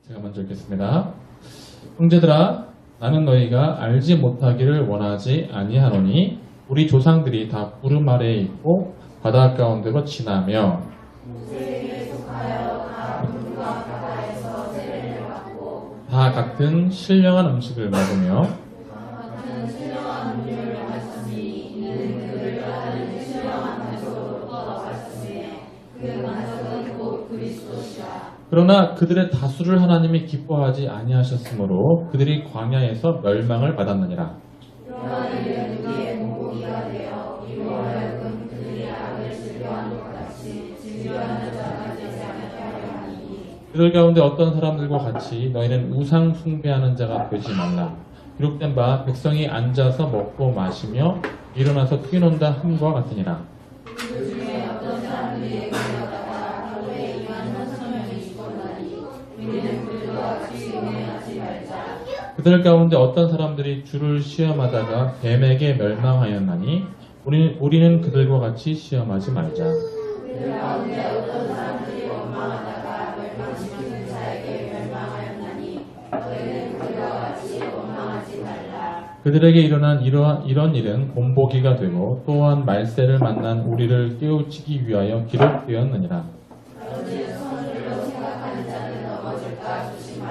제가 먼저 읽겠습니다. 형제들아, 나는 너희가 알지 못하기를 원하지 아니하노니 우리 조상들이 다 구름 아래에 있고 바다 가운데로 지나며 다 같은 신령한 음식을 먹으며 그러나 그들의 다수를 하나님이 기뻐하지 아니하셨으므로 그들이 광야에서 멸망을 받았느니라. 그들 가운데 어떤 사람들과 같이 너희는 우상 숭배하는 자가 되지 말라. 기록된 바 백성이 앉아서 먹고 마시며 일어나서 뛰논다 함과 같으니라. 그들 가운데 어떤 사람들이 주를 시험하다가 뱀에게 멸망하였나니 우리는 그들과 같이 시험하지 말자. 그들에게 일어난 이런 일은 본보기가 되고 또한 말세를 만난 우리를 깨우치기 위하여 기록되었느니라.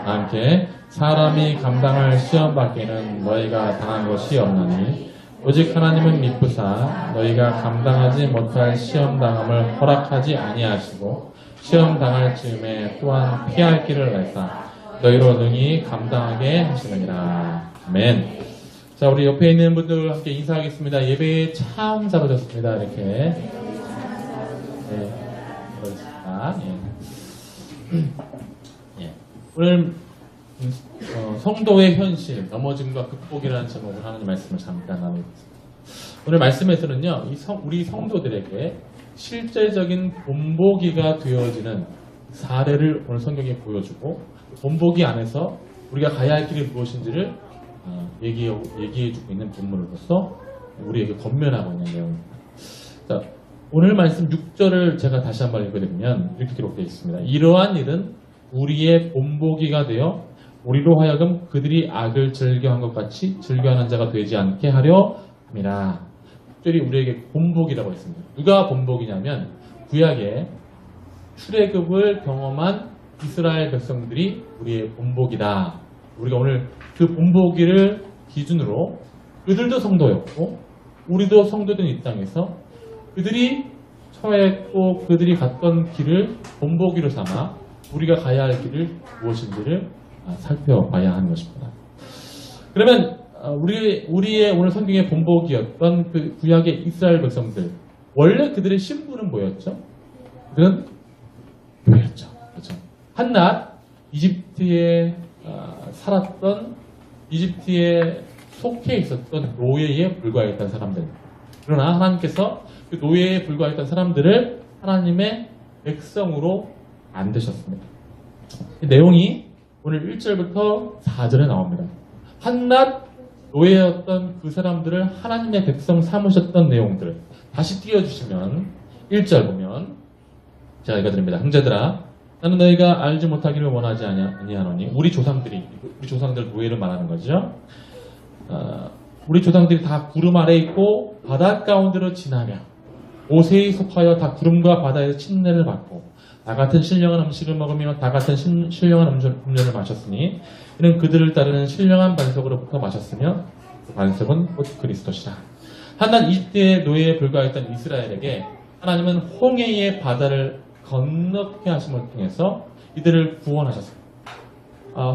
함께 사람이 감당할 시험 밖에는 너희가 당한 것이 없나니 오직 하나님은 미쁘사 너희가 감당하지 못할 시험 당함을 허락하지 아니하시고 시험 당할 즈음에 또한 피할 길을 내사 너희로 능히 감당하게 하시느니라. 아멘. 자, 우리 옆에 있는 분들 함께 인사하겠습니다. 예배에 참 잘 오셨습니다. 이렇게. 네, 그렇습니다. 예. 오늘 성도의 현실, 넘어짐과 극복이라는 제목으로 하나님 말씀을 잠깐 나누겠습니다. 오늘 말씀에서는요, 우리 성도들에게 실제적인 본보기가 되어지는 사례를 오늘 성경에 보여주고, 본보기 안에서 우리가 가야 할 길이 무엇인지를 얘기해주고 있는 본문으로서 우리에게 권면하고 있는 내용입니다. 자, 오늘 말씀 6절을 제가 다시 한번 읽어드리면 이렇게 기록되어 있습니다. 이러한 일은 우리의 본보기가 되어 우리로 하여금 그들이 악을 즐겨한 것 같이 즐겨하는 자가 되지 않게 하려 함이라. 특별히 우리에게 본보기라고 했습니다. 누가 본보기냐면 구약의 출애굽을 경험한 이스라엘 백성들이 우리의 본보기다. 우리가 오늘 그 본보기를 기준으로 그들도 성도였고 우리도 성도된 이 땅에서 그들이 처했고 그들이 갔던 길을 본보기로 삼아 우리가 가야 할 길을 무엇인지를 살펴봐야 하는 것입니다. 그러면 우리의 오늘 성경의 본보기였던 그 구약의 이스라엘 백성들, 원래 그들의 신분은 뭐였죠? 그들은 교회였죠. 그렇죠? 한낱 이집트에 살았던, 이집트에 속해 있었던 노예에 불과했던 사람들. 그러나 하나님께서 그 노예에 불과했던 사람들을 하나님의 백성으로 만드셨습니다. 이 내용이 오늘 1절부터 4절에 나옵니다. 한낱 노예였던 그 사람들을 하나님의 백성 삼으셨던 내용들 다시 띄워주시면 1절 보면 제가 읽어드립니다. 형제들아, 나는 너희가 알지 못하기를 원하지 아니하노니 우리 조상들 노예를 말하는 거죠. 우리 조상들이 다 구름 아래 있고 바다 가운데로 지나며 모세에 속하여 다 구름과 바다에서 침례를 받고 다 같은 신령한 음식을 먹으며 다 같은 신령한 음료를 마셨으니 이는 그들을 따르는 신령한 반석으로부터 마셨으며 그 반석은 곧 그리스도시라. 한낱 이집트의 노예에 불과했던 이스라엘에게 하나님은 홍해의 바다를 건너게 하심을 통해서 이들을 구원하셨습니다.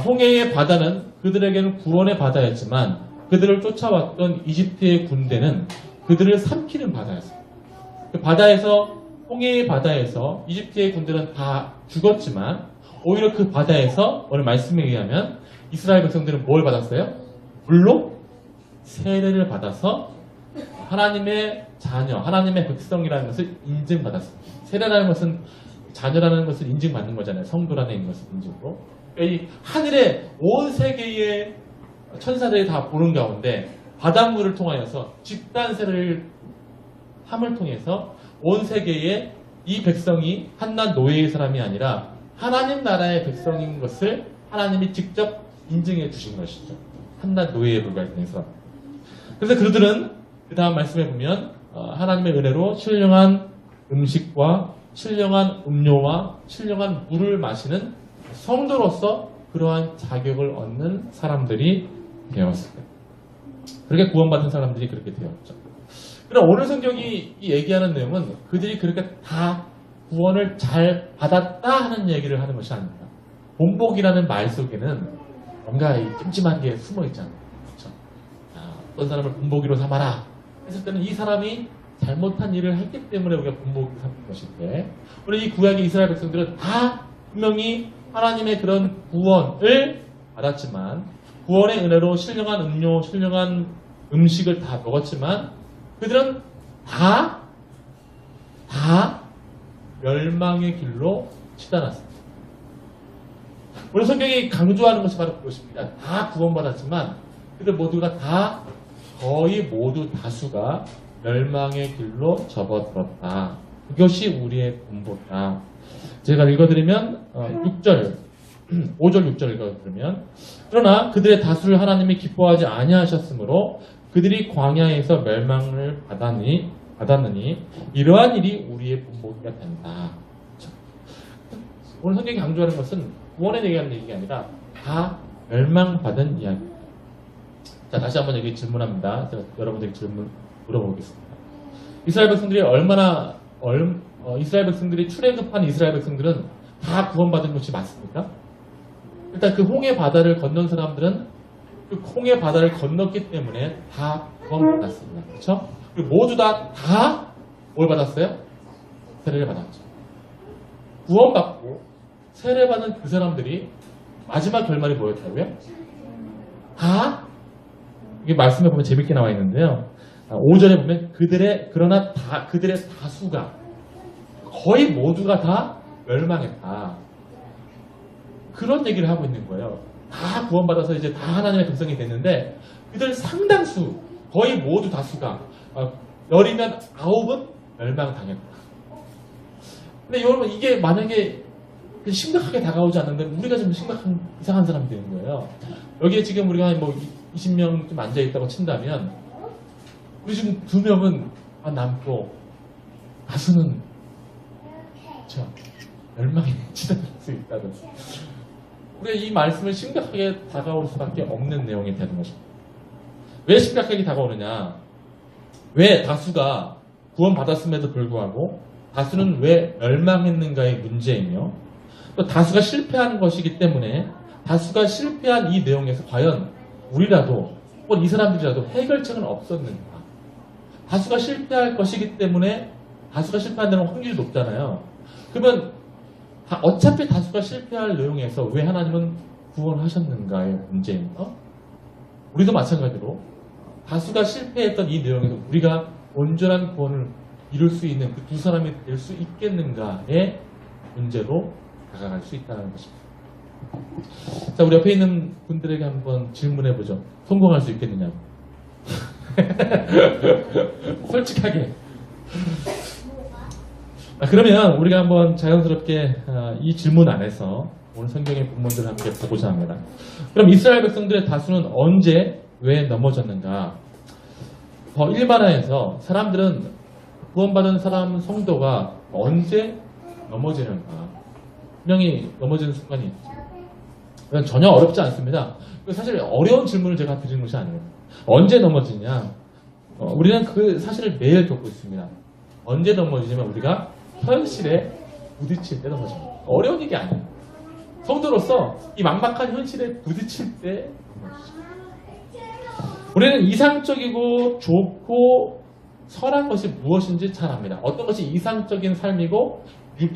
홍해의 바다는 그들에게는 구원의 바다였지만 그들을 쫓아왔던 이집트의 군대는 그들을 삼키는 바다였습니다. 그 바다에서 홍해의 바다에서 이집트의 군대는 다 죽었지만 오히려 그 바다에서 오늘 말씀에 의하면 이스라엘 백성들은 뭘 받았어요? 물로 세례를 받아서 하나님의 자녀, 하나님의 백성이라는 것을 인증받았습니다. 세례라는 것은 자녀라는 것을 인증받는 거잖아요. 성도라는 것을 인증으로. 이 하늘의 온 세계의 천사들이 다 보는 가운데 바닷물을 통하여서 집단 세례를 함을 통해서 온 세계에 이 백성이 한낱 노예의 사람이 아니라 하나님 나라의 백성인 것을 하나님이 직접 인증해 주신 것이죠. 한낱 노예에 불과했던 사람. 그래서 그들은 그 다음 말씀에 보면 하나님의 은혜로 신령한 음식과 신령한 음료와 신령한 물을 마시는 성도로서 그러한 자격을 얻는 사람들이 되었어요. 그렇게 구원받은 사람들이 그렇게 되었죠. 그럼 오늘 성경이 얘기하는 내용은 그들이 그렇게 다 구원을 잘 받았다 하는 얘기를 하는 것이 아닙니다. 본복이라는 말 속에는 뭔가 찜찜한 게 숨어 있잖아요. 그렇죠? 어떤 사람을 본보기로 삼아라 했을 때는 이 사람이 잘못한 일을 했기 때문에 우리가 본보기로 삼는 것인데, 우리 이 구약의 이스라엘 백성들은 다 분명히 하나님의 그런 구원을 받았지만, 구원의 은혜로 신령한 음료, 신령한 음식을 다 먹었지만 그들은 다 멸망의 길로 치닫았습니다. 오늘 성경이 강조하는 것이 바로 그것입니다. 다 구원받았지만 그들 모두가 다, 거의 모두 다수가 멸망의 길로 접어들었다. 그것이 우리의 본보다. 제가 읽어드리면 6절 5절 6절 읽어드리면, 그러나 그들의 다수를 하나님이 기뻐하지 아니하셨으므로 그들이 광야에서 멸망을 받았느니 이러한 일이 우리의 본보기가 된다. 오늘 성경이 강조하는 것은 구원에 대한 얘기가 아니라 다 멸망받은 이야기입니다. 자, 다시 한번 여기 질문합니다. 제가 여러분들에게 질문 물어보겠습니다. 이스라엘 백성들이 이스라엘 백성들이 출애굽한 이스라엘 백성들은 다 구원받은 것이 맞습니까? 일단 그 홍해 바다를 건넌 사람들은 그 홍해 바다를 건넜기 때문에 다 구원받았습니다. 그렇죠? 그리고 모두 다 뭘 받았어요? 세례를 받았죠. 구원받고 세례받은 그 사람들이 마지막 결말이 뭐였다고요? 이게 말씀에 보면 재밌게 나와 있는데요. 5절에 보면 그러나 그들의 다수가, 거의 모두가 다 멸망했다. 그런 얘기를 하고 있는 거예요. 다 구원받아서 이제 다 하나님의 백성이 됐는데 그들 상당수, 거의 모두 다수가, 10이면 9은 멸망당했다. 근데 여러분, 이게 만약에 심각하게 다가오지 않는데 우리가 좀 이상한 사람이 되는 거예요. 여기에 지금 우리가 뭐 20명 좀 앉아있다고 친다면 우리 지금 2명은 남고 다수는 멸망에 치닫을 수 있다는, 우리가 이 말씀을 심각하게 다가올 수밖에 없는 내용이 되는 것입니다. 왜 심각하게 다가오느냐? 왜 다수가 구원받았음에도 불구하고 다수는 왜 멸망했는가의 문제이며, 또 다수가 실패한 것이기 때문에 다수가 실패한 이 내용에서 과연 우리라도 혹은 이 사람들이라도 해결책은 없었는가? 다수가 실패할 것이기 때문에, 다수가 실패한 데는 확률이 높잖아요. 그러면 어차피 다수가 실패할 내용에서 왜 하나님은 구원하셨는가의 문제입니다. 우리도 마찬가지로 다수가 실패했던 이 내용에서 우리가 온전한 구원을 이룰 수 있는 그 두 사람이 될 수 있겠는가의 문제로 다가갈 수 있다는 것입니다. 자, 우리 옆에 있는 분들에게 한번 질문해보죠. 성공할 수 있겠느냐고. 솔직하게. 그러면 우리가 한번 자연스럽게 이 질문 안에서 오늘 성경의 본문들을 함께 보고자 합니다. 그럼 이스라엘 백성들의 다수는 언제, 왜 넘어졌는가? 더 일반화해서 사람들은, 구원받은 사람 성도가 언제 넘어지는가? 분명히 넘어지는 순간이 있죠. 이건 전혀 어렵지 않습니다. 사실 어려운 질문을 제가 드리는 것이 아니에요. 언제 넘어지냐? 우리는 그 사실을 매일 겪고 있습니다. 언제 넘어지냐면 우리가 현실에 부딪힐 때 넘어집니다. 어려운 얘기 아니에요. 성도로서 이 막막한 현실에 부딪힐 때 넘어지죠. 우리는 이상적이고 좋고 선한 것이 무엇인지 잘 압니다. 어떤 것이 이상적인 삶이고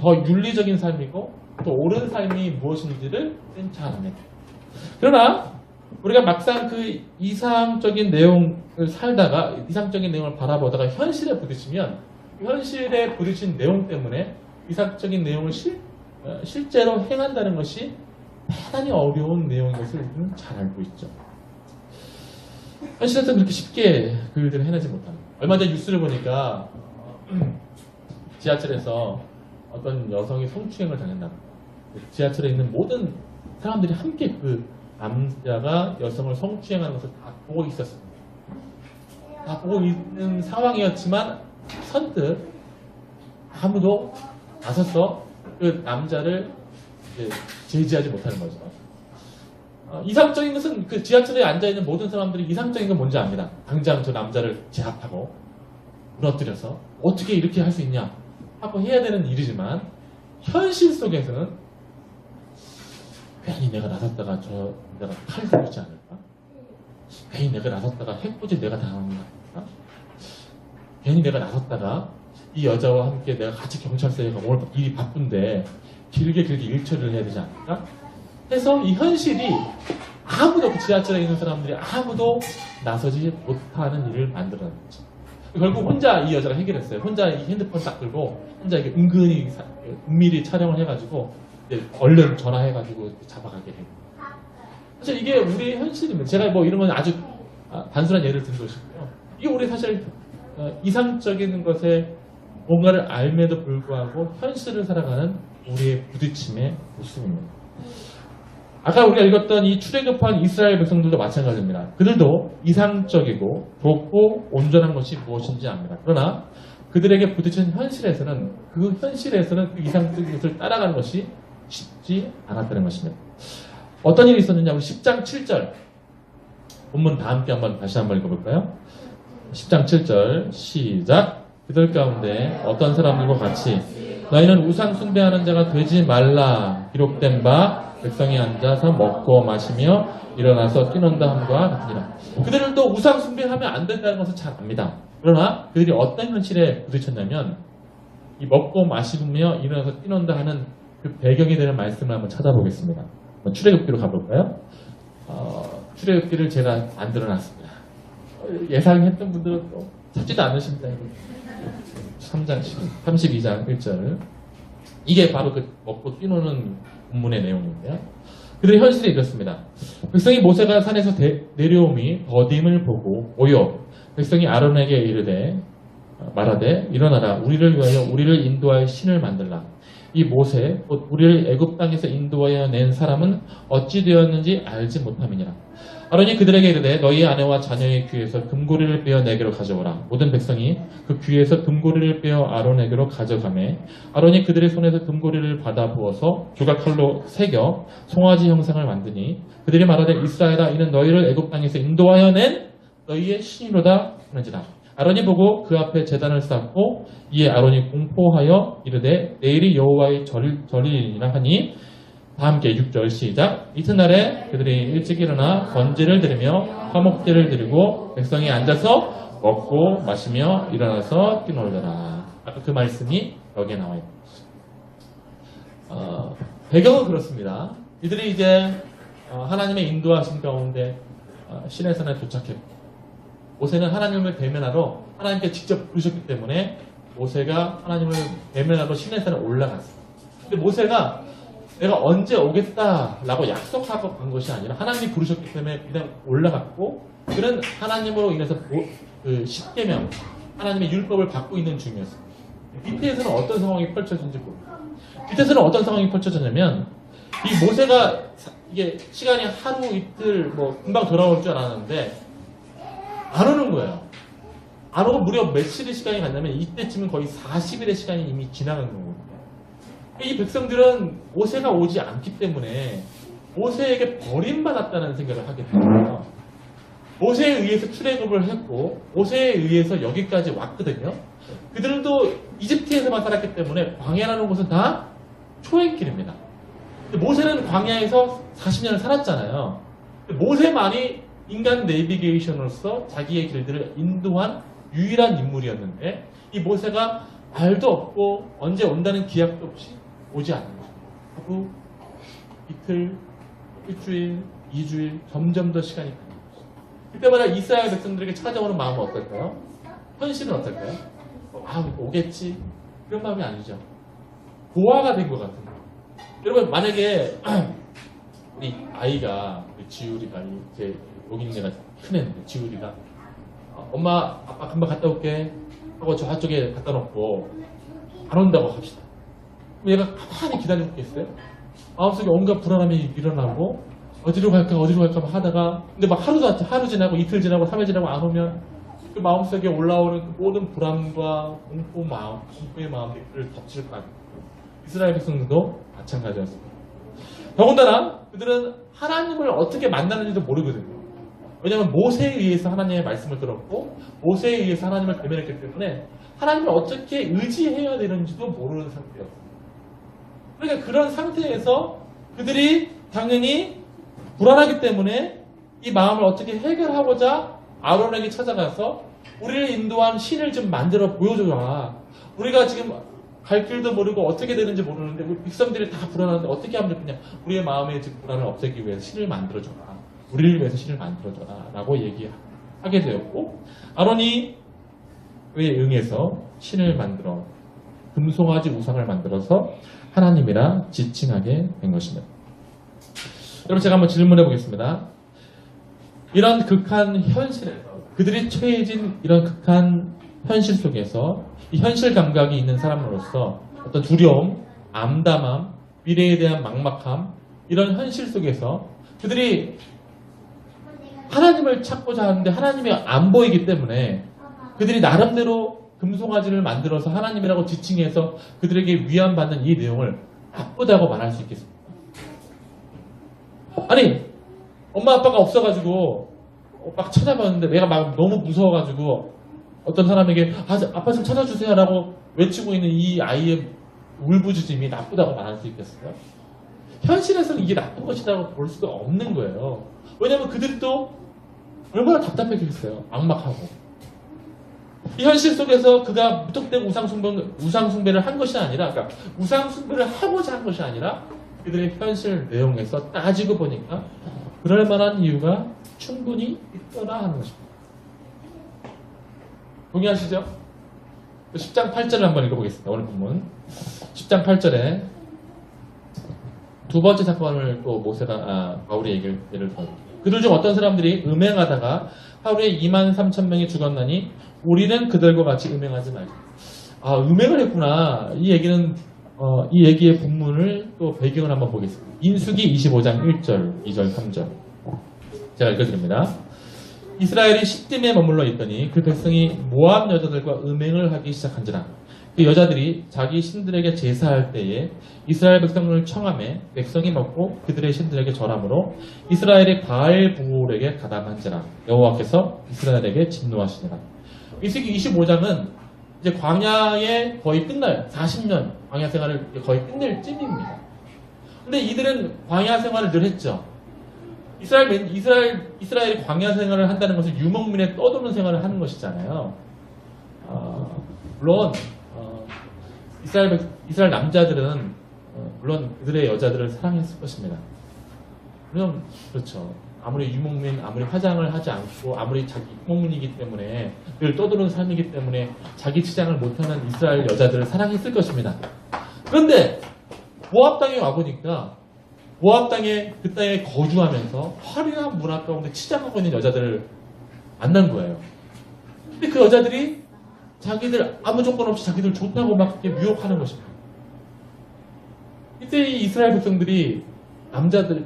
더 윤리적인 삶이고 또 옳은 삶이 무엇인지를 잘 압니다. 그러나 우리가 막상 그 이상적인 내용을 살다가, 이상적인 내용을 바라보다가 현실에 부딪히면 현실에 부딪힌 내용 때문에 이상적인 내용을 실제로 행한다는 것이 대단히 어려운 내용인 것을 우리는 잘 알고 있죠. 현실에서 그렇게 쉽게 그 일들을 해내지 못합니다. 얼마 전 뉴스를 보니까 지하철에서 어떤 여성이 성추행을 당했나. 지하철에 있는 모든 사람들이 함께 그 남자가 여성을 성추행하는 것을 다 보고 있었습니다. 다 보고 있는 상황이었지만 선뜻 아무도 나서서 그 남자를 이제 제지하지 못하는 거죠. 이상적인 것은 그 지하철에 앉아있는 모든 사람들이 이상적인 건 뭔지 압니다. 당장 저 남자를 제압하고 무너뜨려서 어떻게 이렇게 할 수 있냐 하고 해야 되는 일이지만 현실 속에서는 괜히 내가 나섰다가 저 내가 칼 들지 않을까? 괜히 내가 나섰다가 해코지 내가 당하는 거 아닐까? 괜히 내가 나섰다가 이 여자와 함께 내가 같이 경찰서에 가고 오늘 일이 바쁜데 길게 일처리를 해야 되지 않을까? 해서 이 현실이 아무도 그 지하철에 있는 사람들이 아무도 나서지 못하는 일을 만들어낸 거죠. 결국 혼자 이 여자가 해결했어요. 혼자 이 핸드폰 딱 들고 혼자 이게 은밀히 촬영을 해가지고 이제 얼른 전화해가지고 잡아가게 되고. 사실 이게 우리의 현실입니다. 제가 뭐 이런 건 아주 단순한 예를 든 것이고요. 이게 우리 사실 이상적인 것에 뭔가를 알매도 불구하고 현실을 살아가는 우리의 부딪힘의 모습입니다. 아까 우리가 읽었던 이 출애굽한 이스라엘 백성들도 마찬가지입니다. 그들도 이상적이고 좋고 온전한 것이 무엇인지 압니다. 그러나 그들에게 부딪힌 현실에서는 그 이상적인 것을 따라가는 것이 쉽지 않았다는 것입니다. 어떤 일이 있었느냐고 10장 7절 본문 다 함께 다시 한번 읽어볼까요? 10장 7절 시작. 그들 가운데 어떤 사람들과 같이 너희는 우상 숭배하는 자가 되지 말라 기록된 바 백성이 앉아서 먹고 마시며 일어나서 뛰논다 함과 같으니라. 그들도 우상 숭배하면 안 된다는 것을 잘 압니다. 그러나 그들이 어떤 현실에 부딪혔냐면 이 먹고 마시며 일어나서 뛰논다 하는 그 배경이 되는 말씀을 한번 찾아보겠습니다. 출애굽기로 가볼까요? 출애굽기를 제가 만들어놨습니다. 예상했던 분들은 또 찾지도 않으십니다. 3장 32장 1절 이게 바로 그 먹고 뛰노는 본문의 내용인데요. 그들의 현실이 이렇습니다. 백성이 모세가 산에서 내려옴이 더딤을 보고 오요 백성이 아론에게 이르되 말하되 일어나라 우리를 위하여 우리를 인도할 신을 만들라. 이 모세 곧 우리를 애굽 땅에서 인도하여 낸 사람은 어찌 되었는지 알지 못함이니라. 아론이 그들에게 이르되 너희 아내와 자녀의 귀에서 금고리를 빼어 내게로 가져오라. 모든 백성이 그 귀에서 금고리를 빼어 아론에게로 가져가매 아론이 그들의 손에서 금고리를 받아 부어서 조각칼로 새겨 송아지 형상을 만드니 그들이 말하되 이스라엘아 이는 너희를 애굽 땅에서 인도하여 낸 너희의 신이로다 하는지라. 아론이 보고 그 앞에 제단을 쌓고 이에 아론이 공포하여 이르되 내일이 여호와의 절이니라 하니 다 함께 6절 시작. 이튿날에 그들이 일찍 일어나 번제를 드리며 화목제를 드리고 백성이 앉아서 먹고 마시며 일어나서 뛰놀더라. 아까 그 말씀이 여기에 나와 있습니다. 배경은 그렇습니다. 이들이 이제 하나님의 인도하신 가운데 시내산에 도착했고 모세는 하나님을 대면하러 하나님께 직접 부르셨기 때문에 모세가 하나님을 대면하러 시내산에 올라갔어요. 근데 모세가 내가 언제 오겠다라고 약속하고 간 것이 아니라 하나님이 부르셨기 때문에 그냥 올라갔고 그는 하나님으로 인해서 그 십계명 하나님의 율법을 받고 있는 중이었습니다. 밑에서는 어떤 상황이 펼쳐진지 모릅니다. 밑에서는 어떤 상황이 펼쳐졌냐면 이 모세가 이게 시간이 하루 이틀 뭐 금방 돌아올 줄 알았는데 안 오는 거예요. 안 오고 무려 며칠의 시간이 갔냐면 이때쯤은 거의 40일의 시간이 이미 지나간 거거든요. 이 백성들은 모세가 오지 않기 때문에 모세에게 버림받았다는 생각을 하게 되거든요. 모세에 의해서 출애굽을 했고 모세에 의해서 여기까지 왔거든요. 그들도 이집트에서만 살았기 때문에 광야라는 곳은 다 초행길입니다. 모세는 광야에서 40년을 살았잖아요. 모세만이 인간 내비게이션으로서 자기의 길들을 인도한 유일한 인물이었는데 이 모세가 말도 없고 언제 온다는 기약도 없이 오지 않는 거죠. 하루, 이틀, 일주일, 2주일 점점 더 시간이 가는 거죠. 그때마다 이스라엘 백성들에게 찾아오는 마음은 어떨까요? 현실은 어떨까요? 오겠지 그런 마음이 아니죠. 고아가 된 것 같은 거예요. 여러분 만약에 우리 아이가 우리 지율이가 제 목인내가 큰 애인데 지율이가 엄마 아빠 금방 갔다 올게 하고 저쪽에 갖다 놓고 안 온다고 합시다. 얘가 가만히 기다리고 있겠어요? 마음속에 온갖 불안함이 일어나고 어디로 갈까 하다가 근데 막 하루 지나고 이틀 지나고 3일 지나고 안 오면 그 마음속에 올라오는 그 모든 불안과 공포의 마음들을 덮칠 거 아닙니까? 이스라엘 백성들도 마찬가지였습니다. 더군다나 그들은 하나님을 어떻게 만나는지도 모르거든요. 왜냐하면 모세에 의해서 하나님의 말씀을 들었고 모세에 의해서 하나님을 대면했기 때문에 하나님을 어떻게 의지해야 되는지도 모르는 상태였어요. 그러니까 그런 상태에서 그들이 당연히 불안하기 때문에 이 마음을 어떻게 해결하고자 아론에게 찾아가서 우리를 인도한 신을 좀 만들어 보여줘라. 우리가 지금 갈 길도 모르고 어떻게 되는지 모르는데 우리 백성들이 다 불안한데 어떻게 하면 그냥 우리의 마음의 지금 불안을 없애기 위해서 신을 만들어줘라. 우리를 위해서 신을 만들어줘라. 라고 얘기하게 되었고 아론이 그에 응해서 신을 만들어 금송아지 우상을 만들어서 하나님이라 지칭하게 된 것입니다. 여러분 제가 한번 질문해 보겠습니다. 이런 극한 현실에서 그들이 처해진 이런 극한 현실 속에서 이 현실 감각이 있는 사람으로서 어떤 두려움, 암담함, 미래에 대한 막막함 이런 현실 속에서 그들이 하나님을 찾고자 하는데 하나님이 안 보이기 때문에 그들이 나름대로 금송아지를 만들어서 하나님이라고 지칭해서 그들에게 위안받는 이 내용을 나쁘다고 말할 수 있겠습니까? 아니 엄마 아빠가 없어가지고 막 찾아봤는데 내가 막 너무 무서워가지고 어떤 사람에게 아빠 좀 찾아주세요 라고 외치고 있는 이 아이의 울부짖음이 나쁘다고 말할 수 있겠어요? 현실에서는 이게 나쁜 것이라고 볼 수가 없는 거예요. 왜냐하면 그들이 또 얼마나 답답했겠어요. 막막하고 이 현실 속에서 그가 무턱대고 우상숭배를 한 것이 아니라 그러니까 우상숭배를 하고자 한 것이 아니라 그들의 현실 내용에서 따지고 보니까 그럴 만한 이유가 충분히 있더라 하는 것입니다. 동의하시죠? 10장 8절을 한번 읽어보겠습니다. 오늘 본문 10장 8절에 두 번째 사건을 또 바울이 얘기를 들어요. 그들 중 어떤 사람들이 음행하다가 하루에 23,000명이 죽었나니 우리는 그들과 같이 음행하지 말자. 음행을 했구나. 이 얘기의 본문을 또 배경을 한번 보겠습니다. 민수기 25장 1절, 2절, 3절. 제가 읽어드립니다. 이스라엘이 시딤에 머물러 있더니 그 백성이 모압 여자들과 음행을 하기 시작한지라. 그 여자들이 자기 신들에게 제사할 때에 이스라엘 백성을 청함해 백성이 먹고 그들의 신들에게 절함으로 이스라엘이 바알부올에게 가담한지라. 여호와께서 이스라엘에게 진노하시니라. 민수기 25장은 이제 광야에 거의 끝나요. 40년 광야 생활을 거의 끝낼 쯤입니다. 근데 이들은 광야 생활을 늘 했죠. 이스라엘이 광야 생활을 한다는 것은 유목민에 떠도는 생활을 하는 것이잖아요. 물론 이스라엘 남자들은 물론 그들의 여자들을 사랑했을 것입니다. 물론 그렇죠. 아무리 유목민, 아무리 화장을 하지 않고 아무리 자기 유목민이기 때문에 늘 떠도는 삶이기 때문에 자기 치장을 못하는 이스라엘 여자들을 사랑했을 것입니다. 그런데 모압 땅에 와보니까 모압 땅에 그 땅에 거주하면서 화려한 문화 가운데 치장하고 있는 여자들을 만난 거예요. 근데 그 여자들이 자기들 아무 조건 없이 자기들 좋다고 막 이렇게 유혹하는 것입니다. 이때 이 이스라엘 백성들이 남자들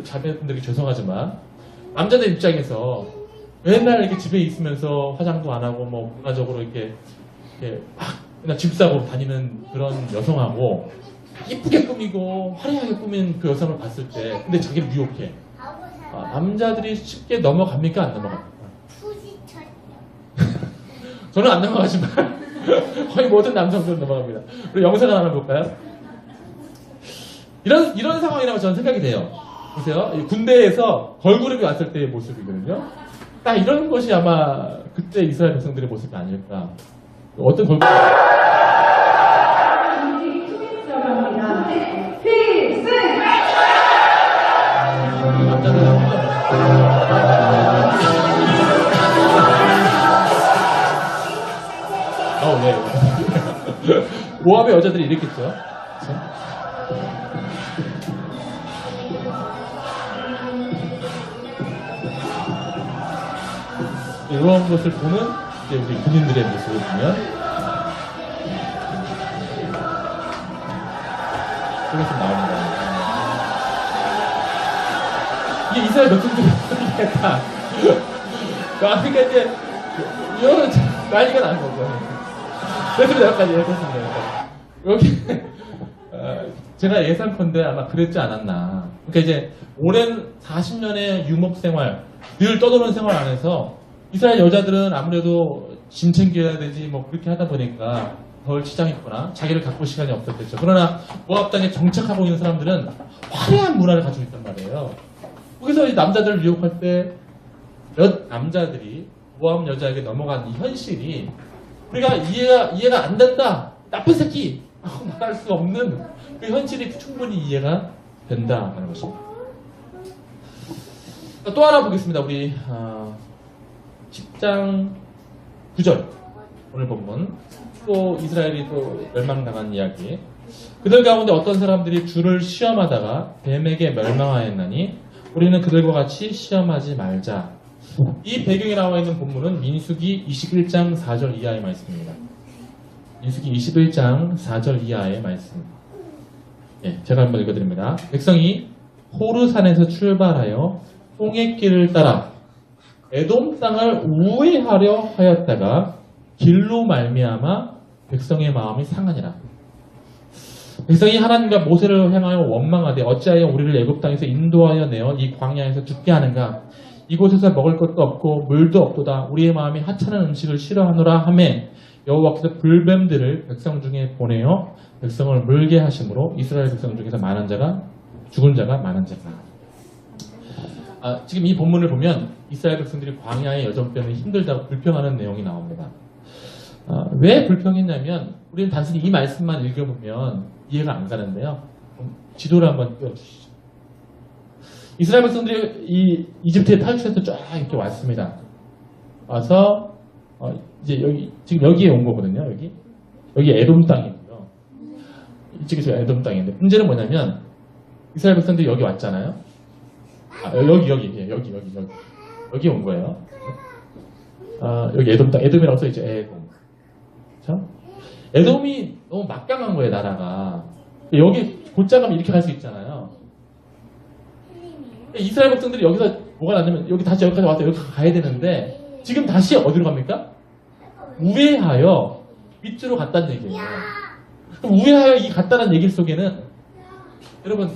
자매분들이 죄송하지만 남자들 입장에서 맨날 이렇게 집에 있으면서 화장도 안 하고 뭐 문화적으로 이렇게 막 그냥 집 사고 다니는 그런 여성하고 이쁘게 꾸미고 화려하게 꾸민 그 여성을 봤을 때 근데 자기를 유혹해. 남자들이 쉽게 넘어갑니까? 안 넘어갑니까? 저는 안 넘어가지만 거의 모든 남성들은 넘어갑니다. 우리 영상을 하나 볼까요? 이런 상황이라고 저는 생각이 돼요. 보세요. 군대에서 걸그룹이 왔을 때의 모습이거든요. 딱 이런 것이 아마 그때 이스라엘 백성들의 모습이 아닐까. 어떤 걸그룹? 네. 모압의 여자들이 이랬겠죠. 이런 것을 보는 이제 우리 군인들의 모습을 보면 그것은 나옵니다. 이게 이스라엘 백성들이 다 그러니까 이제 이거는 난리가 나는 거죠. 됐습니다. 여기까지 됐습니다. 여기 제가 예상컨대 아마 그랬지 않았나. 그러니까 이제 오랜 40년의 유목 생활, 늘 떠도는 생활 안에서 이스라엘 여자들은 아무래도 짐 챙겨야 되지 뭐 그렇게 하다 보니까 덜 치장했거나 자기를 가꿀 시간이 없었겠죠. 그러나 모압 땅에 정착하고 있는 사람들은 화려한 문화를 가지고 있단 말이에요. 거기서 이 남자들을 유혹할 때 몇 남자들이 모압 여자에게 넘어간 이 현실이 우리가 이해가 안 된다, 나쁜 새끼 하고 말할 수 없는 그 현실이 충분히 이해가 된다는 것입니다. 또 하나 보겠습니다. 우리 10장 9절 오늘 본문 또 이스라엘이 또 멸망당한 이야기. 그들 가운데 어떤 사람들이 주를 시험하다가 뱀에게 멸망하였나니 우리는 그들과 같이 시험하지 말자. 이 배경에 나와 있는 본문은 민수기 21장 4절 이하의 말씀입니다. 민수기 21장 4절 이하의 말씀. 예, 제가 한번 읽어드립니다. 백성이 호르산에서 출발하여 홍해 길을 따라 에돔 땅을 우회하려 하였다가 길로 말미암아 백성의 마음이 상하니라. 백성이 하나님과 모세를 향하여 원망하되 어찌하여 우리를 애굽 땅에서 인도하여 내어 이 광야에서 죽게 하는가. 이곳에서 먹을 것도 없고 물도 없도다. 우리의 마음이 하찮은 음식을 싫어하노라 하매 여호와께서 불뱀들을 백성 중에 보내어 백성을 물게 하심으로 이스라엘 백성 중에서 많은 자가 죽은 자가 많은 자가. 지금 이 본문을 보면 이스라엘 백성들이 광야의 여정 때문에 힘들다고 불평하는 내용이 나옵니다. 왜 불평했냐면 우리는 단순히 이 말씀만 읽어보면 이해가 안 가는데요. 지도를 한번 띄워주시죠. 이스라엘 백성들이 이 이집트에 탈출해서 쫙 이렇게 왔습니다. 와서 이제 여기 지금 여기에 온 거거든요. 여기 에돔 땅이고요. 이쪽이 저 에돔 땅인데 문제는 뭐냐면 이스라엘 백성들이 여기 왔잖아요. 여기 온 거예요. 여기 에돔 땅, 에돔이라고 써있죠. 에돔. 그렇죠? 에돔이 너무 막강한 거예요, 나라가. 여기 곧장 가면 이렇게 갈 수 있잖아요. 이스라엘 백성들이 여기서 뭐가 났냐면 여기 다시 여기까지 와서 여기 가야 되는데 지금 다시 어디로 갑니까? 우회하여 밑으로 갔다는 얘기예요. 그럼 우회하여 이 갔다는 얘기 속에는 여러분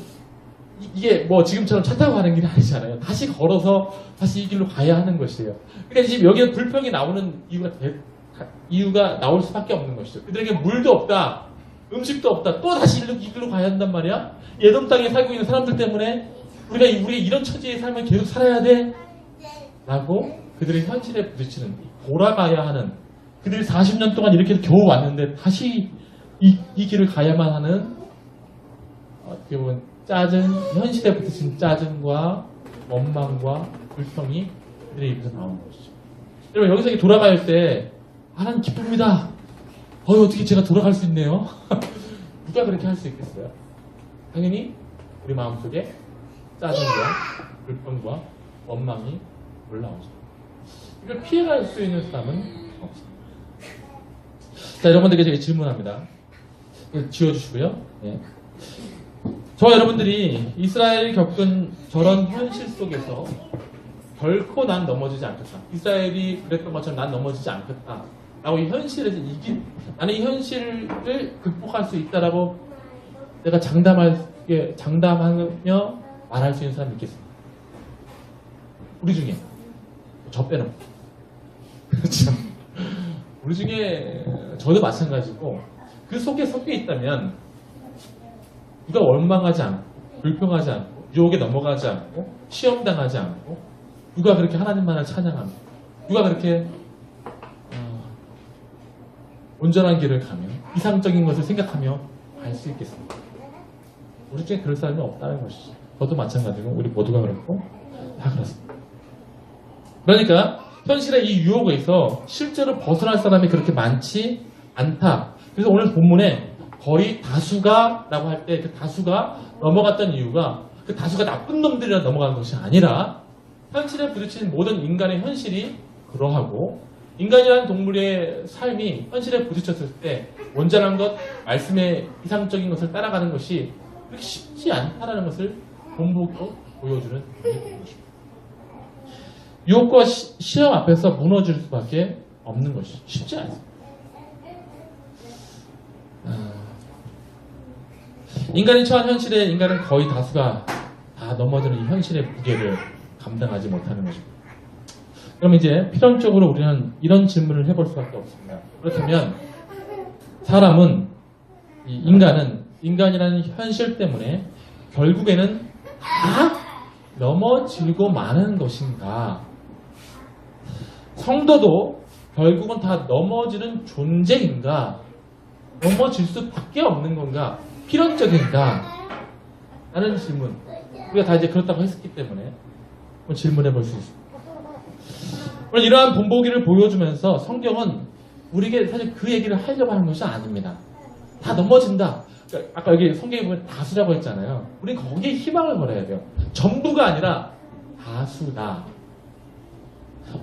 이게 뭐 지금처럼 차 타고 가는 길이 아니잖아요. 다시 걸어서 다시 이 길로 가야 하는 것이에요. 그러니까 지금 여기에 불평이 나오는 이유가 나올 수밖에 없는 것이죠. 그들에게 물도 없다, 음식도 없다, 또 다시 이 길로 가야 한단 말이야. 에돔 땅에 살고 있는 사람들 때문에 우리가 이런 처지의 삶을 계속 살아야 돼? 라고 그들의 현실에 부딪히는, 돌아가야 하는, 그들이 40년 동안 이렇게 겨우 왔는데 다시 이 길을 가야만 하는 어떻게 보면 현실에 부딪힌 짜증과 원망과 불평이 그들의 입에서 나오는 것이죠. 여러분 여기서 돌아갈 때 하나님 기쁩니다. 어떻게 제가 돌아갈 수 있네요. 누가 그렇게 할 수 있겠어요? 당연히 우리 마음속에 짜증과 불평과 원망이 올라오죠. 이걸 피해갈 수 있는 사람은 없습니다. 자, 여러분들에게 제가 질문합니다. 지워주시고요. 네. 저 여러분들이 이스라엘이 겪은 저런 현실 속에서 결코 난 넘어지지 않겠다. 이스라엘이 그랬던 것처럼 난 넘어지지 않겠다. 라고 이 현실에서 나는 이 현실을 극복할 수 있다라고 내가 장담하며 말할 수 있는 사람이 있겠습니다. 우리 중에 저 빼놓고 그렇죠. 우리 중에 저도 마찬가지고 그 속에 섞여 있다면 누가 원망하지 않고 불평하지 않고 유혹에 넘어가지 않고 시험당하지 않고 누가 그렇게 하나님만을 찬양하며 누가 그렇게 온전한 길을 가며 이상적인 것을 생각하며 갈 수 있겠습니다. 우리 중에 그럴 사람이 없다는 것이죠. 저도 마찬가지고 우리 모두가 그렇고 다 그렇습니다. 그러니까 현실의 이 유혹에서 실제로 벗어날 사람이 그렇게 많지 않다. 그래서 오늘 본문에 거의 다수가 라고 할 때 그 다수가 넘어갔던 이유가 그 다수가 나쁜 놈들이라 넘어간 것이 아니라 현실에 부딪히는 모든 인간의 현실이 그러하고 인간이라는 동물의 삶이 현실에 부딪혔을 때 온전한 것, 말씀의 이상적인 것을 따라가는 것이 그렇게 쉽지 않다라는 것을 본보기로 보여주는 것입니다. 유혹과 시험 앞에서 무너질 수밖에 없는 것이 쉽지 않습니다. 인간이 처한 현실에 인간은 거의 다수가 다 넘어지는 이 현실의 무게를 감당하지 못하는 것입니다. 그럼 이제 필연적으로 우리는 이런 질문을 해볼 수밖에 없습니다. 그렇다면 사람은, 이 인간이라는 현실 때문에 결국에는 다 넘어지고 마는 것인가? 성도도 결국은 다 넘어지는 존재인가? 넘어질 수밖에 없는 건가? 필연적인가? 라는 질문. 우리가 다 이제 그렇다고 했기 때문에 한번 질문해 볼 수 있습니다. 물론 이러한 본보기를 보여주면서 성경은 우리에게 사실 그 얘기를 하려고 하는 것이 아닙니다. 다 넘어진다. 그러니까 아까 여기 성경에 보면 다수라고 했잖아요. 우리는 거기에 희망을 걸어야 돼요. 전부가 아니라 다수다.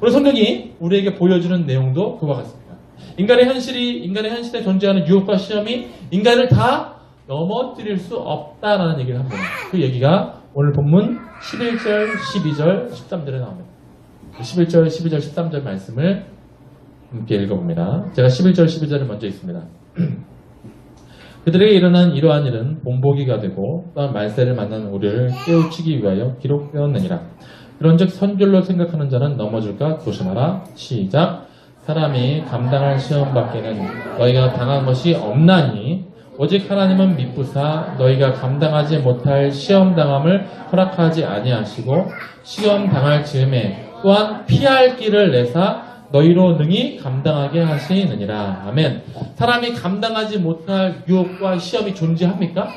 오늘 성경이 우리에게 보여주는 내용도 그와 같습니다. 인간의 현실에 존재하는 유혹과 시험이 인간을 다 넘어뜨릴 수 없다라는 얘기를 합니다. 그 얘기가 오늘 본문 11절, 12절, 13절에 나옵니다. 11절, 12절, 13절 말씀을 함께 읽어봅니다. 제가 11절, 12절을 먼저 읽습니다. 그들에게 일어난 이러한 일은 본보기가 되고 또한 말세를 만난 우리를 깨우치기 위하여 기록되었느니라. 그런즉 선줄로 생각하는 자는 넘어질까 조심하라. 시작. 사람이 감당할 시험 밖에는 너희가 당한 것이 없나니 오직 하나님은 미쁘사 너희가 감당하지 못할 시험 당함을 허락하지 아니하시고 시험 당할 즈음에 또한 피할 길을 내사 너희로 능히 감당하게 하시느니라. 아멘. 사람이 감당하지 못할 유혹과 시험이 존재합니까?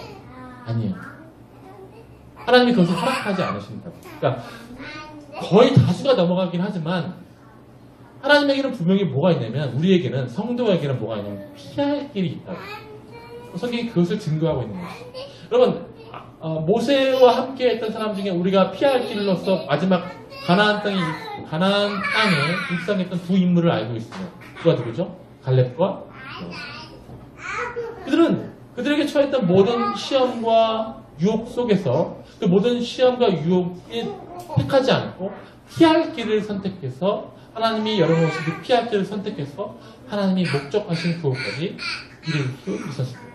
아니에요. 하나님이 그것을 허락하지 않으십니다. 그러니까 거의 다수가 넘어가긴 하지만 하나님에게는 분명히 뭐가 있냐면, 우리에게는, 성도에게는 뭐가 있냐면 피할 길이 있다고. 성경이 그것을 증거하고 있는 것이죠. 여러분, 모세와 함께 했던 사람 중에 우리가 피할 길로서 마지막 가나안 땅에 입성했던 두 인물을 알고 있습니다. 누가 누구죠? 갈렙과 그들에게 처했던 모든 시험과 유혹 속에서 그 모든 시험과 유혹에 택하지 않고 피할 길을 선택해서 하나님이 열어놓으신 그 피할 길을 선택해서 하나님이 목적하신 그것까지 이룰 수 있었습니다.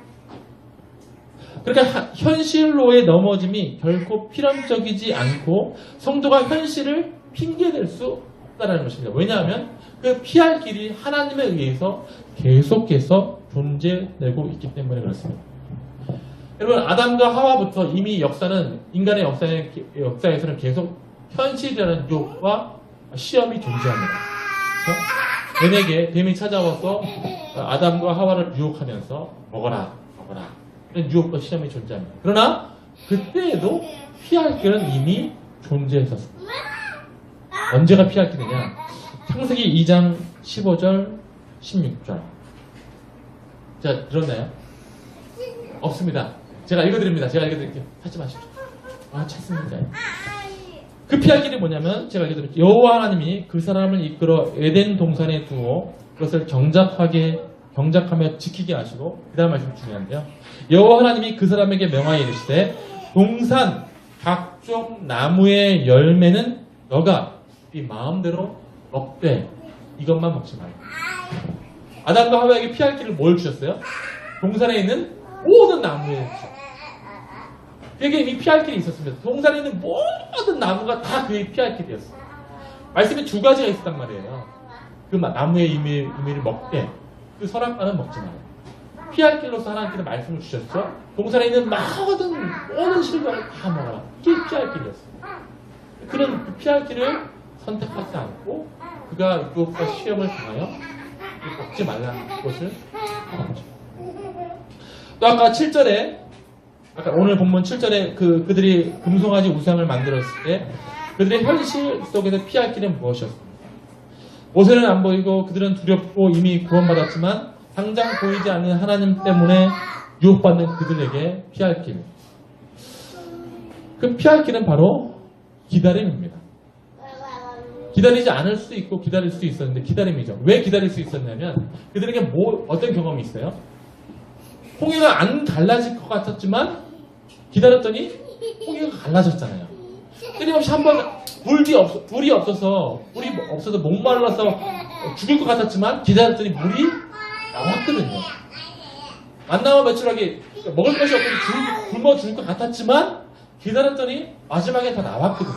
그러니까 현실로의 넘어짐이 결코 필연적이지 않고 성도가 현실을 핑계댈 수 없다는 것입니다. 왜냐하면 그 피할 길이 하나님에 의해서 계속해서 존재되고 있기 때문에 그렇습니다. 여러분, 아담과 하와부터 이미 인간의 역사에서는 계속 현실이라는 유혹과 시험이 존재합니다. 그렇죠? 뱀이 찾아와서 아담과 하와를 유혹하면서 먹어라. 이런 유혹과 시험이 존재합니다. 그러나 그때에도 피할 길은 이미 존재했었습니다. 언제가 피할 길이냐? 창세기 2장 15절, 16절. 자, 들었나요? 없습니다. 제가 읽어드립니다. 제가 읽어드릴게요. 하지 마십시오. 찾습니다. 그 피할 길이 뭐냐면 제가 읽어드릴게요. 여호와 하나님이 그 사람을 이끌어 에덴 동산에 두어 그것을 경작하며 지키게 하시고, 그 다음 말씀 중요한데요. 여호와 하나님이 그 사람에게 명하여 이르시되 동산 각종 나무의 열매는 너가 네 마음대로 먹되 이것만 먹지 말라. 아담과 하와에게 피할 길을 뭘 주셨어요? 동산에 있는 모든 나무에 그에게 이미 피할 길이 있었습니다. 동산에 있는 모든 나무가 다 그의 피할 길이었어요. 말씀이 두 가지가 있었단 말이에요. 그 나무의 의미를 먹되 그 선악과는 먹지 마라. 피할 길로서 하나님께서 말씀을 주셨죠. 동산에 있는 모든 실과를 다 먹어라. 이게 피할 길이었어요. 그는 그 피할 길을 선택하지 않고 그가 유혹과 시험을 당하여 먹지 말라는 것을 먹었죠. 또 아까 7절에 오늘 본문 7절에 그들이 금송아지 우상을 만들었을 때 그들의 현실 속에서 피할 길은 무엇이었습니까? 모세는 안 보이고 그들은 두렵고 이미 구원받았지만 당장 보이지 않는 하나님 때문에 유혹받는 그들에게 피할 길. 그 피할 길은 바로 기다림입니다. 기다리지 않을 수 있고 기다릴 수 있었는데 기다림이죠. 왜 기다릴 수 있었냐면 그들에게 어떤 경험이 있어요? 홍해가 안 갈라질 것 같았지만 기다렸더니 고기가 갈라졌잖아요. 끊임없이 한 번 불이 없어서 목말라서 죽을 것 같았지만 기다렸더니 물이 나왔거든요. 안 나와 매출하게 먹을 것이 없고 굶어 죽을 것 같았지만 기다렸더니 마지막에 다 나왔거든요.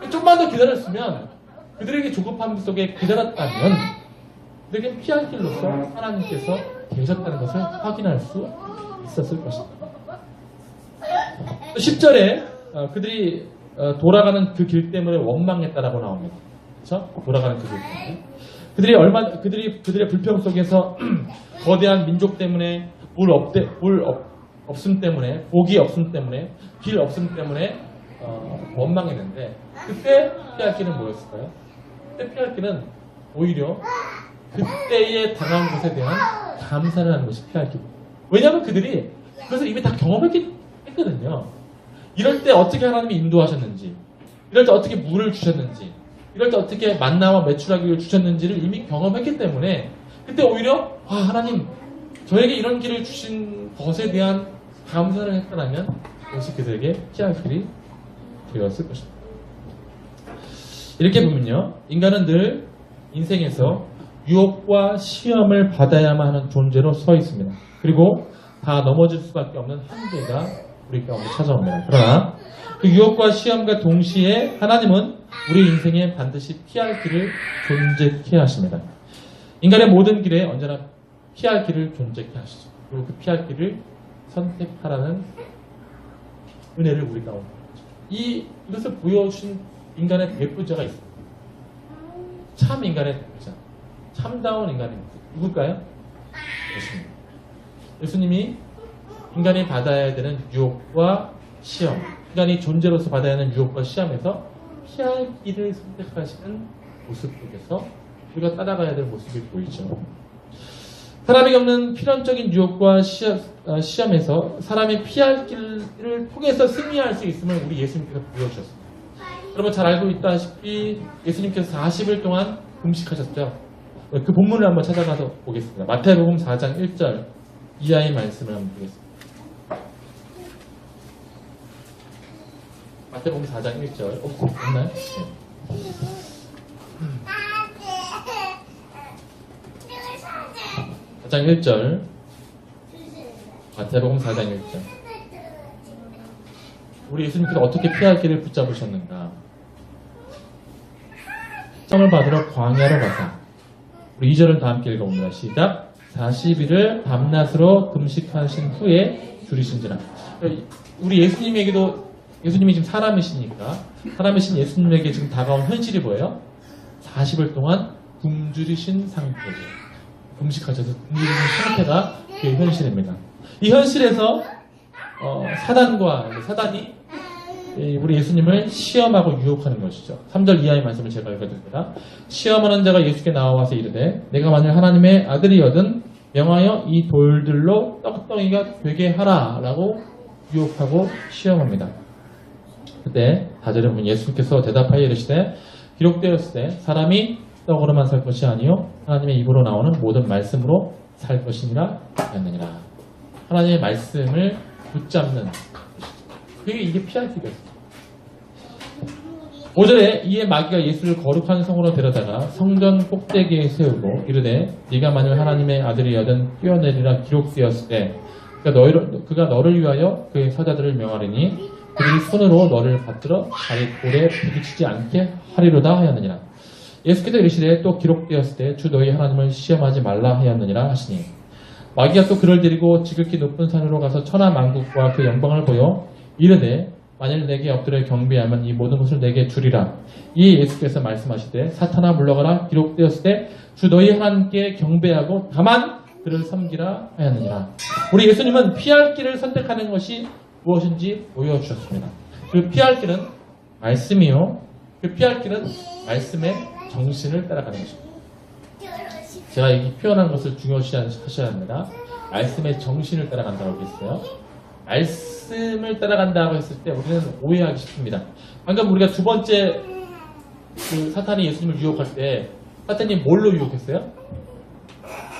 좀만 더 기다렸으면 그들에게 조급함 속에 기다렸다면 그들에게 피할 길로서 하나님께서 계셨다는 것을 확인할 수 있었을 것입니다. 10절에 그들이 돌아가는 그 길 때문에 원망했다라고 나옵니다. 그렇죠? 돌아가는 그 길 때문에. 그들의 불평 속에서 거대한 민족 때문에 물 없음 때문에, 복이 없음 때문에, 길 없음 때문에 원망했는데 그때 피할 길은 뭐였을까요? 그때 피할 길은 오히려 그때에 당한 것에 대한 감사를 하는 것이 피할 길. 왜냐하면 그들이 그것을 이미 다 경험했거든요. 이럴 때 어떻게 하나님이 인도하셨는지, 이럴 때 어떻게 물을 주셨는지, 이럴 때 어떻게 만나와 메추라기를 주셨는지를 이미 경험했기 때문에 그때 오히려 하나님 저에게 이런 길을 주신 것에 대한 감사를 했다면 그것이 그들에게 피할 길이 되었을 것입니다. 이렇게 보면요, 인간은 늘 인생에서 유혹과 시험을 받아야만 하는 존재로 서 있습니다. 그리고 다 넘어질 수밖에 없는 한계가 우리 가운데 찾아옵니다. 그러나 그 유혹과 시험과 동시에 하나님은 우리 인생에 반드시 피할 길을 존재케 하십니다. 인간의 모든 길에 언제나 피할 길을 존재케 하시죠. 그리고 그 피할 길을 선택하라는 은혜를 우리 가운데 이것을 보여주신 인간의 대표자가 있습니다. 참 인간의 대표자, 참다운 인간입니다. 누굴까요? 예수님. 예수님이 인간이 받아야 되는 유혹과 시험, 인간이 존재로서 받아야 하는 유혹과 시험에서 피할 길을 선택하시는 모습 속에서 우리가 따라가야 될 모습이 보이죠. 사람이 겪는 필연적인 유혹과 시험에서 사람이 피할 길을 통해서 승리할 수 있음을 우리 예수님께서 보여주셨습니다. 여러분 잘 알고 있다시피 예수님께서 40일 동안 금식하셨죠. 그 본문을 한번 찾아가서 보겠습니다. 마태복음 4장 1절 이하의 말씀을 한번 보겠습니다. 마태복음 4장 1절 없나요? 네. 4장 1절 마태복음 4장 1절 우리 예수님께서 어떻게 피할 길을 붙잡으셨는가? 시험을 받으러 광야로 가사 우리 2절을 다 함께 읽어봅니다. 시작. 40일을 밤낮으로 금식하신 후에 줄이신지라. 우리 예수님에게도 예수님이 지금 사람이시니까 사람이신 예수님에게 지금 다가온 현실이 뭐예요? 40일 동안 굶주리신 상태예요. 금식하셔서 굶주리는 상태가 그 현실입니다. 이 현실에서 사단이 우리 예수님을 시험하고 유혹하는 것이죠. 3절 이하의 말씀을 제가 읽어드립니다. 시험하는 자가 예수께 나와서 이르되 내가 만일 하나님의 아들이거든 명하여 이 돌들로 떡덩이가 되게 하라 라고 유혹하고 시험합니다. 그때 4절에 보면 예수님께서 대답하여 이르시되 기록되었을 때 사람이 떡으로만 살 것이 아니요 하나님의 입으로 나오는 모든 말씀으로 살 것이니라 하였느니라. 하나님의 말씀을 붙잡는 이게 피할 길이었어요. 5절에 이에 마귀가 예수를 거룩한 성으로 데려다가 성전 꼭대기에 세우고 이르되 네가 만일 하나님의 아들이여든 뛰어내리라 기록되었을 때 그가 너를 위하여 그의 사자들을 명하리니 그들이 손으로 너를 받들어 다리 돌에 부딪히지 않게 하리로다 하였느니라. 예수께서 이르시되 또 기록되었을 때 주 너희 하나님을 시험하지 말라 하였느니라 하시니 마귀가 또 그를 데리고 지극히 높은 산으로 가서 천하 만국과 그 영광을 보여 이르되 만일 내게 엎드려 경배하면 이 모든 것을 내게 주리라. 이에 예수께서 말씀하시되 사탄아 물러가라 기록되었을 때 주 너희 하나님께 경배하고 다만 그를 섬기라 하였느니라. 우리 예수님은 피할 길을 선택하는 것이 무엇인지 보여주셨습니다. 그 피할 길은 말씀이요. 그 피할 길은 말씀의 정신을 따라가는 것입니다. 제가 이 표현한 것을 중요시 하셔야 합니다. 말씀의 정신을 따라간다고 했어요. 말씀을 따라간다고 했을 때 우리는 오해하기 쉽습니다. 방금 우리가 두 번째 그 사탄이 예수님을 유혹할 때 사탄이 뭘로 유혹했어요?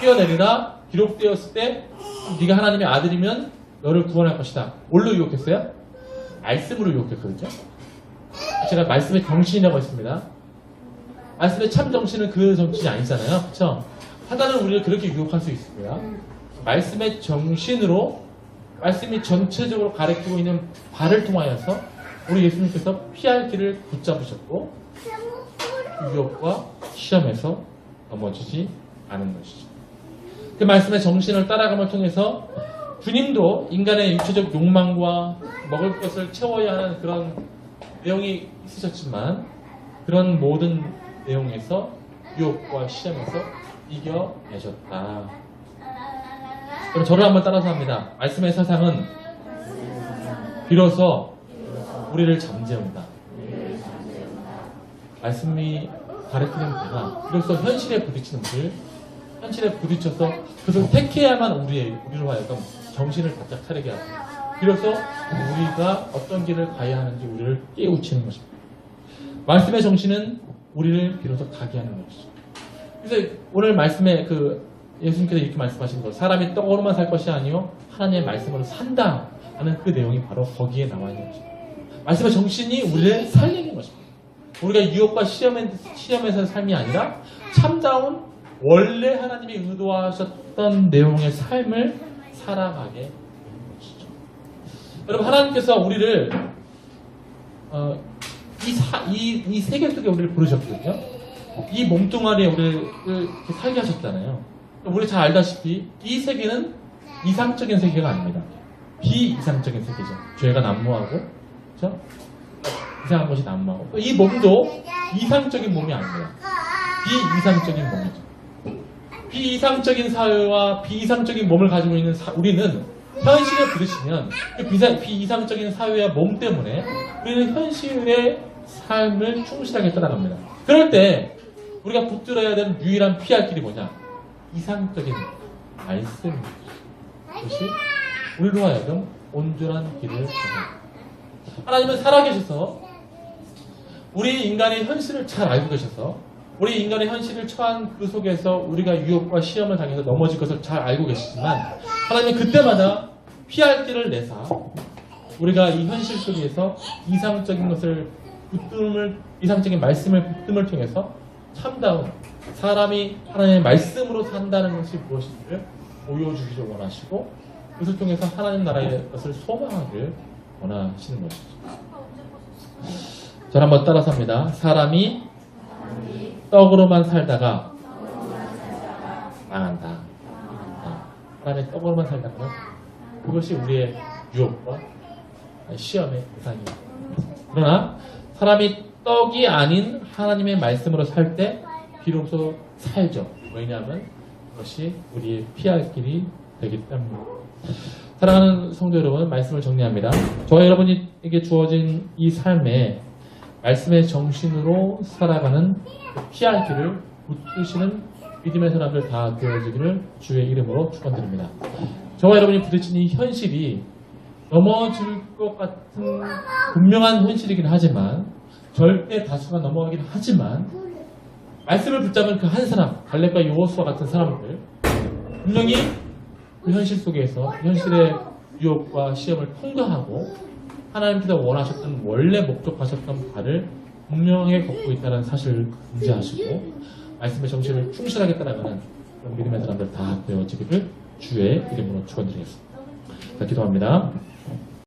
뛰어내리라 기록되었을 때 네가 하나님의 아들이면 너를 구원할 것이다. 뭘로 유혹했어요? 말씀으로 유혹했거든요. 제가 말씀의 정신이라고 했습니다. 말씀의 참 정신은 그 정신이 아니잖아요. 그렇죠? 사단은 우리를 그렇게 유혹할 수 있습니다. 말씀의 정신으로 말씀이 전체적으로 가리키고 있는 바를 통하여서 우리 예수님께서 피할 길을 붙잡으셨고 유혹과 시험에서 넘어지지 않은 것이죠. 그 말씀의 정신을 따라감을 통해서 주님도 인간의 육체적 욕망과 먹을 것을 채워야 하는 그런 내용이 있으셨지만 그런 모든 내용에서 유혹과 시험에서 이겨내셨다. 그럼 저를 한번 따라서 합니다. 말씀의 사상은 비로소 우리를 잠재운다. 말씀이 가르치는 바가 비로소 현실에 부딪히는 우리를 현실에 부딪혀서 그것을 택해야만 우리로 하여금 정신을 바짝 차리게 하고 비로소 우리가 어떤 길을 가야 하는지 우리를 깨우치는 것입니다. 말씀의 정신은 우리를 비로소 가게 하는 것이죠. 그래서 오늘 말씀에 예수님께서 이렇게 말씀하신 것, 사람이 떡으로만 살 것이 아니요 하나님의 말씀으로 산다 하는 그 내용이 바로 거기에 나와 있는 것입니다. 말씀의 정신이 우리를 살리는 것입니다. 우리가 유혹과 시험에서의 삶이 아니라 참다운 원래 하나님이 의도하셨던 내용의 삶을 살아가게 되는 것이죠. 여러분, 하나님께서 우리를 이 세계 속에 우리를 부르셨거든요. 이 몸뚱아리에 우리를 이렇게 살게 하셨잖아요. 우리 잘 알다시피 이 세계는 이상적인 세계가 아닙니다. 비이상적인 세계죠. 죄가 난무하고, 그렇죠? 이상한 것이 난무하고. 이 몸도 이상적인 몸이 아닙니다. 비이상적인 몸이죠. 비이상적인 사회와 비이상적인 몸을 가지고 있는 우리는 현실에 부딪히면 그 비이상적인 사회와 몸 때문에 우리는 현실의 삶을 충실하게 따라갑니다. 그럴 때 우리가 붙들어야 되는 유일한 피할 길이 뭐냐? 이상적인 말씀입니다. 그것이 우리로 하여금 온전한 길을 가는. 하나님은 살아계셔서 우리 인간의 현실을 잘 알고 계셔서 우리 인간의 현실을 처한 그 속에서 우리가 유혹과 시험을 당해서 넘어질 것을 잘 알고 계시지만 하나님은 그때마다 피할 길을 내사 우리가 이 현실 속에서 이상적인 것을 이상적인 말씀을 붙듦을 통해서 참다운 사람이 하나님의 말씀으로 산다는 것이 무엇인지를 보여주기를 원하시고 그것을 통해서 하나님 나라의 것을 소망하기를 원하시는 것이죠. 저는 한번 따라서 합니다. 사람이 떡으로만 살다가 망한다. 하나님의 떡으로만 살다가는 그것이 우리의 유혹과 시험의 대상입니다. 그러나 사람이 떡이 아닌 하나님의 말씀으로 살 때 비로소 살죠. 왜냐하면 그것이 우리의 피할 길이 되기 때문입니다. 사랑하는 성도 여러분, 말씀을 정리합니다. 저와 여러분에게 주어진 이 삶에 말씀의 정신으로 살아가는 피할 길을 붙드시는 믿음의 사람들 다 되어지기를 주의 이름으로 축원드립니다. 저와 여러분이 부딪힌 이 현실이 넘어질 것 같은 분명한 현실이긴 하지만 절대 다수가 넘어가긴 하지만 말씀을 붙잡은 그 한 사람, 갈렙과 여호수아 같은 사람들 분명히 그 현실 속에서 현실의 유혹과 시험을 통과하고 하나님께서 원하셨던 원래 목적하셨던 바를 분명하게 걷고 있다는 사실을 인지하시고 말씀의 정신을 충실하게 따라가는 그런 믿음의 사람들 다 되어지기를 주의 이름으로 축원드리겠습니다. 자, 기도합니다.